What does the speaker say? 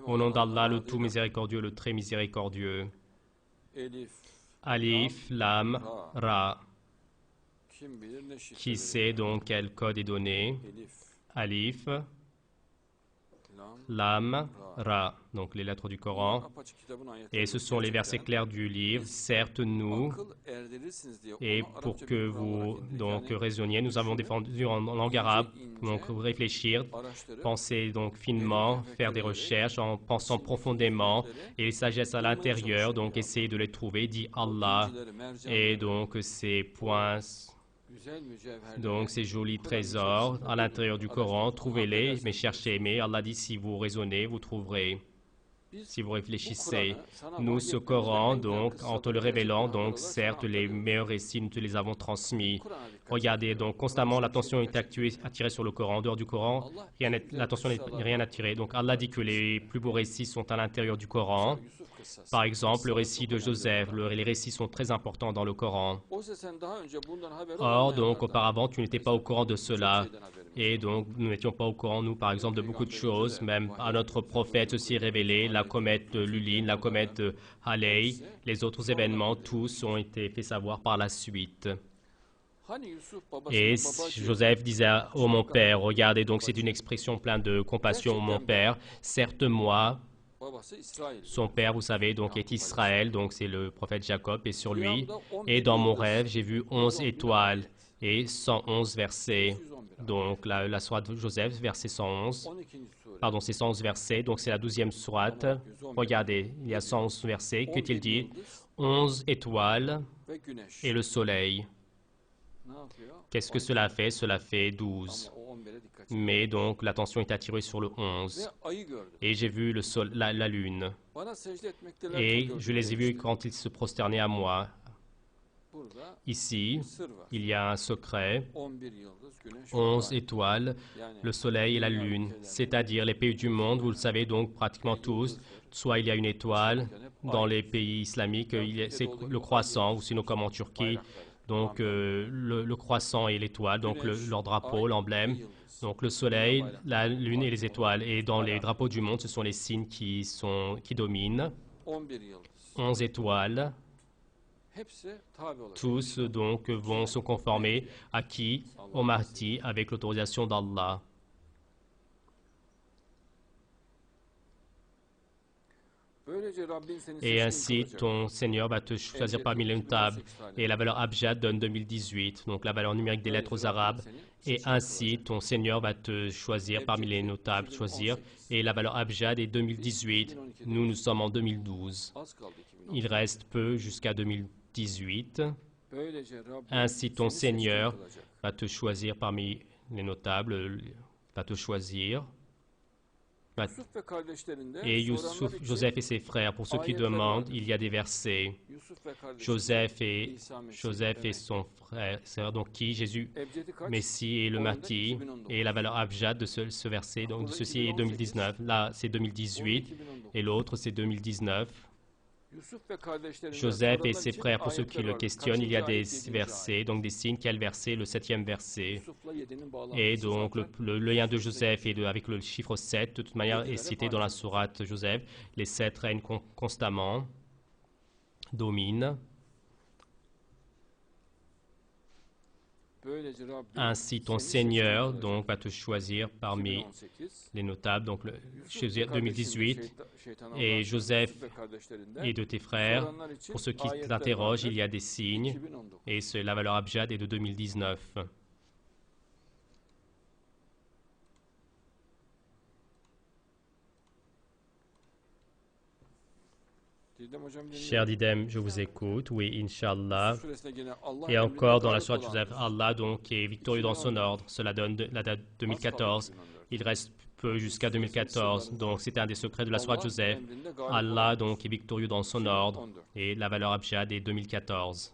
Au nom d'Allah, le tout miséricordieux, le très miséricordieux. Alif, Lam, Ra. Qui sait donc quel code est donné? Alif, Lam, Ra. Donc les lettres du Coran. Et ce sont les versets clairs du livre. Certes, nous, et pour que vous donc raisonniez, nous avons défendu en langue arabe, donc réfléchir, penser donc finement, faire des recherches en pensant profondément, et les sagesses à l'intérieur, donc essayer de les trouver, dit Allah. Et donc ces points, donc ces jolis trésors à l'intérieur du Coran, trouvez-les, mais cherchez, mais Allah dit si vous raisonnez, vous trouverez. Si vous réfléchissez, nous, ce Coran, donc, en te le révélant, donc, certes, les meilleurs récits, nous te les avons transmis. Regardez, donc, constamment, l'attention est attirée sur le Coran. En dehors du Coran, l'attention n'est rien attirée. Donc, Allah dit que les plus beaux récits sont à l'intérieur du Coran. Par exemple, le récit de Joseph, les récits sont très importants dans le Coran. Or, donc, auparavant, tu n'étais pas au courant de cela. Et donc, nous n'étions pas au courant, nous, par exemple, de beaucoup de choses. Même à notre prophète, ceci est révélé, la comète de Lulin, la comète de Halley, les autres événements, tous ont été faits savoir par la suite. Et Joseph disait « Oh mon père », regardez, donc c'est une expression pleine de compassion, « Mon père, certes moi », son père, vous savez, donc est Israël, donc c'est le prophète Jacob, et sur lui. Et dans mon rêve, j'ai vu 11 étoiles et 111 versets. Donc la sourate de Joseph, verset 111. Pardon, c'est 111 versets, donc c'est la 12e sourate. Regardez, il y a 111 versets. Qu'est-il dit? 11 étoiles et le soleil. Qu'est-ce que cela fait? Cela fait 12. Mais donc l'attention est attirée sur le 11. Et j'ai vu la lune. Et je les ai vus quand ils se prosternaient à moi. Ici, il y a un secret, 11 étoiles, le soleil et la lune, c'est-à-dire les pays du monde, vous le savez donc pratiquement tous, soit il y a une étoile, dans les pays islamiques, c'est le croissant, ou sinon comme en Turquie, donc le croissant et l'étoile, donc leur drapeau, l'emblème, donc le soleil, la lune et les étoiles. Et dans les drapeaux du monde, ce sont les signes qui dominent. 11 étoiles. Tous donc vont se conformer à qui? Au Mahdi, avec l'autorisation d'Allah. Et ainsi, ton Seigneur va te choisir parmi les notables. Et la valeur abjad donne 2018, donc la valeur numérique des lettres arabes. Et ainsi, ton Seigneur va te choisir parmi les notables, Et la valeur abjad est 2018. Nous sommes en 2012. Il reste peu jusqu'à 2018. Ainsi, ton Seigneur va te choisir parmi les notables, va te choisir. Et Joseph et ses frères, pour ceux qui demandent, il y a des versets. Joseph et son frère, donc qui? Jésus, Messie et le Mahdi, et la valeur abjad de ce verset, donc de ceci est 2019. Là, c'est 2018, et l'autre, c'est 2019. Joseph et ses frères, pour ceux qui le questionnent, il y a des versets, donc des signes. Quel verset? Le 7e verset. Et donc le lien de Joseph avec le chiffre 7, de toute manière, est cité dans la sourate Joseph. Les 7 règnent constamment, dominent. Ainsi, ton Seigneur donc va te choisir parmi les notables, donc 2018, et Joseph et de tes frères. Pour ceux qui t'interrogent, il y a des signes, et la valeur abjad est de 2019. Cher Didem, je vous écoute. Oui, Inch'Allah. Et encore dans la sourate Joseph, Allah donc est victorieux dans son ordre. Cela donne la date 2014. Il reste peu jusqu'à 2014. Donc c'était un des secrets de la sourate Joseph. Allah donc est victorieux dans son ordre. Et la valeur abjad est 2014.